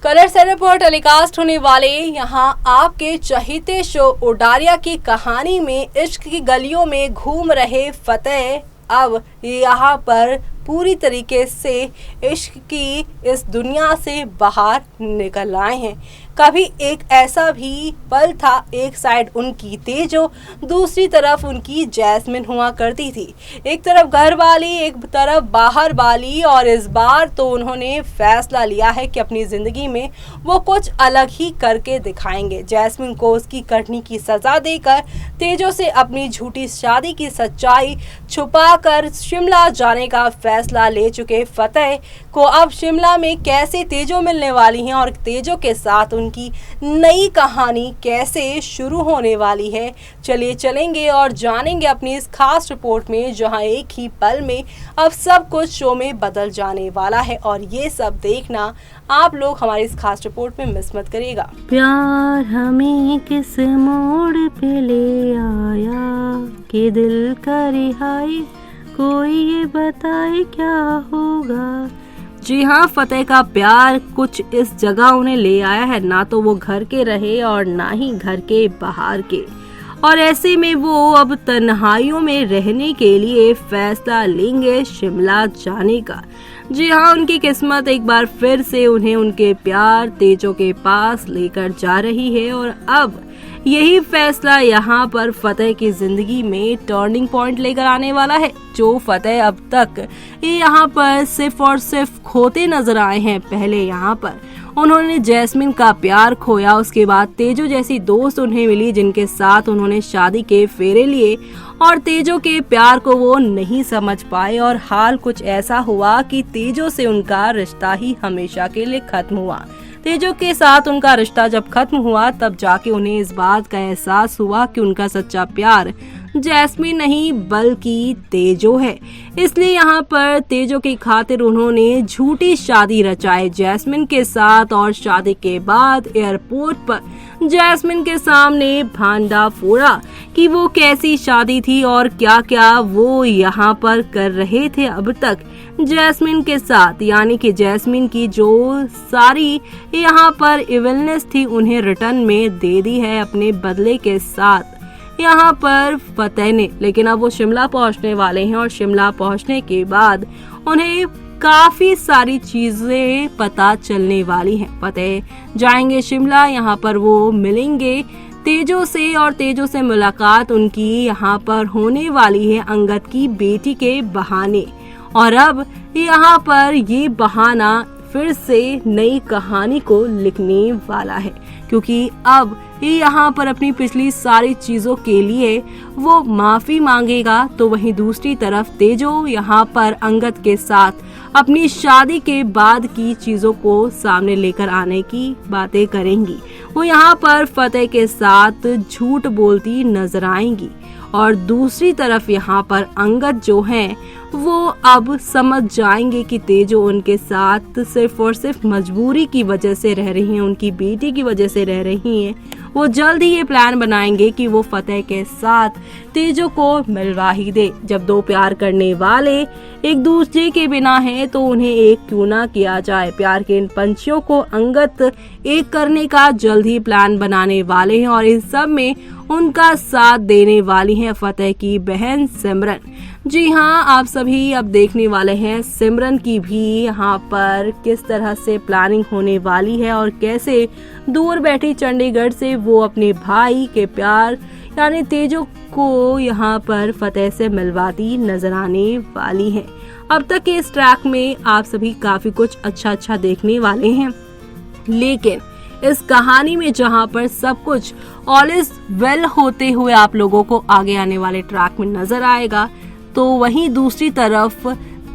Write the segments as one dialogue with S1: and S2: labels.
S1: Colours पर telecast होने वाले यहाँ आपके चहीते शो उडारिया की कहानी में इश्क की गलियों में घूम रहे फतेह अब यहाँ पर पूरी तरीके से इश्क की इस दुनिया से बाहर निकल आए हैं। कभी एक ऐसा भी पल था, एक साइड उनकी तेजो, दूसरी तरफ उनकी जैस्मिन हुआ करती थी। एक तरफ घर वाली, एक तरफ बाहर वाली, और इस बार तो उन्होंने फैसला लिया है कि अपनी ज़िंदगी में वो कुछ अलग ही करके दिखाएंगे। जैस्मिन को उसकी कटनी की सज़ा देकर तेजो से अपनी झूठी शादी की सच्चाई छुपाकर शिमला जाने का फैसला ले चुके फतेह को अब शिमला में कैसे तेजो मिलने वाली हैं और तेजो के साथ उनकी नई कहानी कैसे शुरू होने वाली है, चलिए चलेंगे और जानेंगे अपनी इस खास रिपोर्ट में, जहां एक ही पल में अब सब कुछ शो में बदल जाने वाला है। और ये सब देखना आप लोग हमारी इस खास रिपोर्ट में मिस मत करिएगा।
S2: प्यार हमें किस मोड़ पे ले आया कि दिल का रिहाई कोई ये बताए क्या होगा। जी हाँ, फतेह का प्यार कुछ इस जगह उन्हें ले आया है, ना तो वो घर के रहे और ना ही घर के बाहर के, और ऐसे में वो अब तन्हाइयों में रहने के लिए फैसला लेंगे शिमला जाने का। जी हाँ, उनकी किस्मत एक बार फिर से उन्हें उनके प्यार तेजो के पास लेकर जा रही है, और अब यही फैसला यहाँ पर फतेह की जिंदगी में टर्निंग पॉइंट लेकर आने वाला है। जो फतेह अब तक यहाँ पर सिर्फ और सिर्फ खोते नजर आए हैं। पहले यहाँ पर उन्होंने जैस्मिन का प्यार खोया, उसके बाद तेजो जैसी दोस्त उन्हें मिली जिनके साथ उन्होंने शादी के फेरे लिए, और तेजो के प्यार को वो नहीं समझ पाए, और हाल कुछ ऐसा हुआ कि तेजो से उनका रिश्ता ही हमेशा के लिए खत्म हुआ। तेजो के साथ उनका रिश्ता जब खत्म हुआ तब जाके उन्हें इस बात का एहसास हुआ कि उनका सच्चा प्यार जैस्मिन नहीं बल्कि तेजो है। इसलिए यहाँ पर तेजो की खातिर उन्होंने झूठी शादी रचाई जैस्मिन के साथ, और शादी के बाद एयरपोर्ट पर जैस्मिन के सामने भांडा फोड़ा कि वो कैसी शादी थी और क्या क्या वो यहाँ पर कर रहे थे अब तक जैस्मिन के साथ। यानी कि जैस्मिन की जो सारी यहाँ पर इविलनेस थी उन्हें रिटर्न में दे दी है अपने बदले के साथ यहाँ पर फतेह ने। लेकिन अब वो शिमला पहुँचने वाले हैं, और शिमला पहुँचने के बाद उन्हें काफी सारी चीजें पता चलने वाली हैं। फतेह जाएंगे शिमला, यहाँ पर वो मिलेंगे तेजो से, और तेजो से मुलाकात उनकी यहाँ पर होने वाली है अंगद की बेटी के बहाने। और अब यहाँ पर ये बहाना फिर से नई कहानी को लिखने वाला है, क्योंकि अब ये यहाँ पर अपनी पिछली सारी चीजों के लिए वो माफी मांगेगा, तो वहीं दूसरी तरफ तेजो यहाँ पर अंगद के साथ अपनी शादी के बाद की चीजों को सामने लेकर आने की बातें करेंगी। वो यहाँ पर फतेह के साथ झूठ बोलती नजर आएंगी, और दूसरी तरफ यहाँ पर अंगद जो हैं वो अब समझ जाएंगे कि तेजो उनके साथ सिर्फ और सिर्फ मजबूरी की वजह से रह रही हैं, उनकी बेटी की वजह से रह रही हैं। वो जल्द ही ये प्लान बनाएंगे कि वो फतेह के साथ तेजो को मिलवा ही दे। जब दो प्यार करने वाले एक दूसरे के बिना हैं तो उन्हें एक क्यों ना किया जाए। प्यार के इन पंछियों को अंगद एक करने का जल्द ही प्लान बनाने वाले हैं, और इन सब में उनका साथ देने वाली हैं फतेह की बहन सिमरन। जी हाँ, आप सभी अब देखने वाले हैं सिमरन की भी यहाँ पर किस तरह से प्लानिंग होने वाली है, और कैसे दूर बैठी चंडीगढ़ से वो अपने भाई के प्यार यानी तेजो को यहाँ पर फतेह से मिलवाती नजर आने वाली है। अब तक के इस ट्रैक में आप सभी काफी कुछ अच्छा देखने वाले हैं, लेकिन इस कहानी में जहां पर सब कुछ ऑल इज वेल होते हुए आप लोगों को आगे आने वाले ट्रैक में नजर आएगा, तो वहीं दूसरी तरफ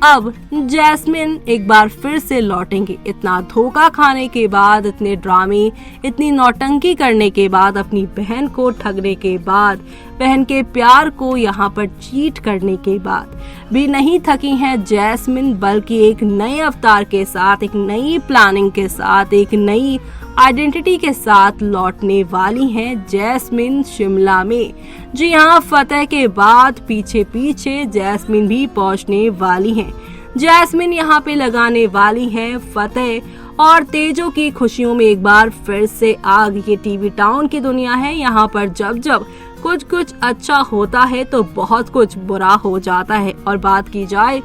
S2: अब जैस्मिन एक बार फिर से लौटेंगे। इतना धोखा खाने के बाद, इतने ड्रामे, इतनी नौटंकी करने के बाद, अपनी बहन को ठगने के बाद, बहन के प्यार को यहाँ पर चीट करने के बाद भी नहीं थकी हैं जैस्मिन, बल्कि एक नए अवतार के साथ, एक नई प्लानिंग के साथ, एक नई आइडेंटिटी के साथ लौटने वाली हैं जैस्मिन शिमला में। जी हाँ, फतेह के बाद पीछे पीछे जैस्मिन भी पहुंचने वाली हैं।
S1: जैस्मिन यहाँ पे लगाने वाली है फतेह और तेजो की खुशियों में एक बार फिर से आग। ये टीवी टाउन की दुनिया है, यहाँ पर जब जब कुछ कुछ अच्छा होता है तो बहुत कुछ बुरा हो जाता है। और बात की जाए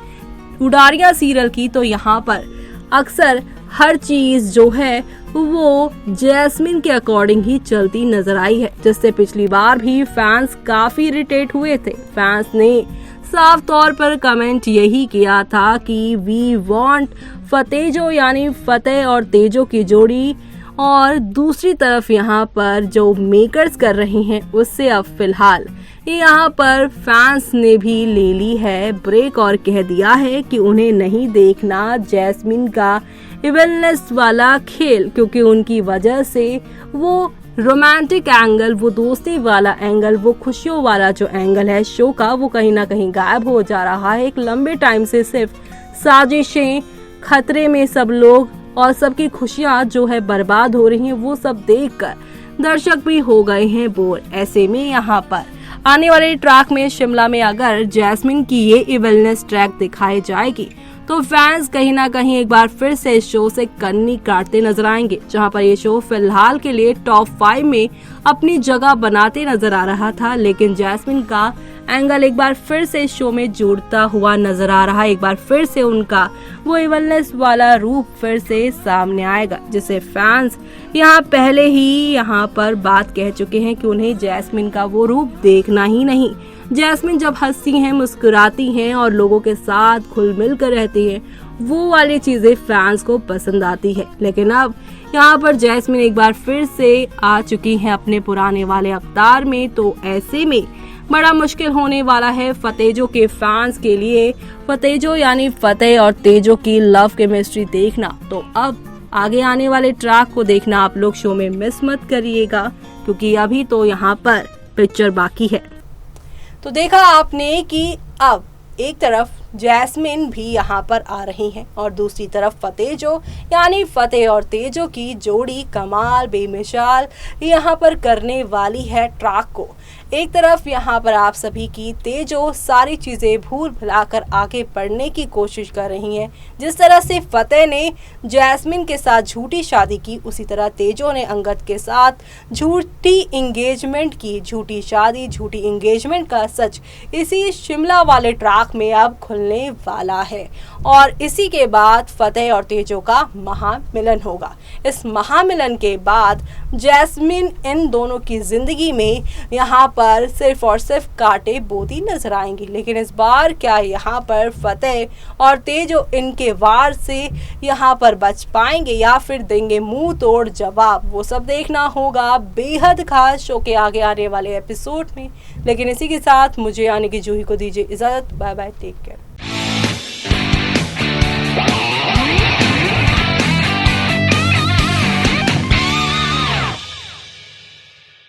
S1: उडारिया सीरियल की तो यहाँ पर अक्सर हर चीज जो है वो जैस्मिन के अकॉर्डिंग ही चलती नजर आई है, जिससे पिछली बार भी फैंस काफी इरिटेट हुए थे। फैंस ने साफ तौर पर कमेंट यही किया था कि वी वांट फतेजो, यानी फतेह और तेजो की जोड़ी। और दूसरी तरफ यहाँ पर जो मेकर्स कर रहे हैं उससे अब फिलहाल यहाँ पर फैंस ने भी ले ली है ब्रेक और कह दिया है कि उन्हें नहीं देखना जैस्मिन का इविलनेस वाला खेल, क्योंकि उनकी वजह से वो रोमांटिक एंगल, वो दोस्ती वाला एंगल, वो खुशियों वाला जो एंगल है शो का, वो कहीं ना कहीं गायब हो जा रहा है। एक लंबे टाइम से सिर्फ साजिशें, खतरे में सब लोग और सबकी खुशियां जो है बर्बाद हो रही हैं, वो सब देखकर दर्शक भी हो गए हैं बोर। ऐसे में यहाँ पर आने वाले ट्रैक में शिमला में अगर जैस्मिन की ये इविलनेस ट्रैक दिखाई जाएगी तो फैंस कहीं ना कहीं एक बार फिर से इस शो से कन्नी काटते नजर आएंगे, जहां पर ये शो फिलहाल के लिए टॉप 5 में अपनी जगह बनाते नजर आ रहा था। लेकिन जैस्मिन का एंगल एक बार फिर से इस शो में जुड़ता हुआ नजर आ रहा है। एक बार फिर से उनका वो इविलनेस वाला रूप फिर से सामने आएगा, जिसे फैंस यहाँ पहले ही यहाँ पर बात कह चुके हैं कि उन्हें जैस्मिन का वो रूप देखना ही नहीं। जैस्मिन जब हंसती हैं, मुस्कुराती हैं और लोगों के साथ खुल मिल कर रहती है, वो वाली चीजें फैंस को पसंद आती है। लेकिन अब यहाँ पर जैस्मिन एक बार फिर से आ चुकी हैं अपने पुराने वाले अवतार में, तो ऐसे में बड़ा मुश्किल होने वाला है फतेजो के फैंस के लिए। फतेजो यानी फतेह और तेजो की लव केमिस्ट्री देखना, तो अब आगे आने वाले ट्रैक को देखना आप लोग शो में मिस मत करिएगा, क्योंकि अभी तो यहाँ पर पिक्चर बाकी है। तो देखा आपने कि अब एक तरफ जैस्मिन भी यहाँ पर आ रही हैं और दूसरी तरफ फतेजो यानी फतेह और तेजो की जोड़ी कमाल बेमिसाल यहाँ पर करने वाली है ट्रैक को। एक तरफ यहाँ पर आप सभी की तेजो सारी चीज़ें भूल भुलाकर आगे बढ़ने की कोशिश कर रही हैं। जिस तरह से फतेह ने जैस्मिन के साथ झूठी शादी की, उसी तरह तेजो ने अंगद के साथ झूठी इंगेजमेंट की। झूठी शादी, झूठी इंगेजमेंट का सच इसी शिमला वाले ट्रैक में अब खुलने वाला है और इसी के बाद फतेह और तेजो का महामिलन होगा। इस महामिलन के बाद जैस्मिन इन दोनों की जिंदगी में यहाँ पर सिर्फ और सिर्फ कांटे बोती नजर आएंगी। लेकिन इस बार क्या यहाँ पर फतेह और तेजो इनके वार से यहाँ पर बच पाएंगे या फिर देंगे मुंह तोड़ जवाब, वो सब देखना होगा बेहद खास शो के आगे आने वाले एपिसोड में। लेकिन इसी के साथ मुझे यानी कि जूही को दीजिए इजाजत। Bye bye, take care.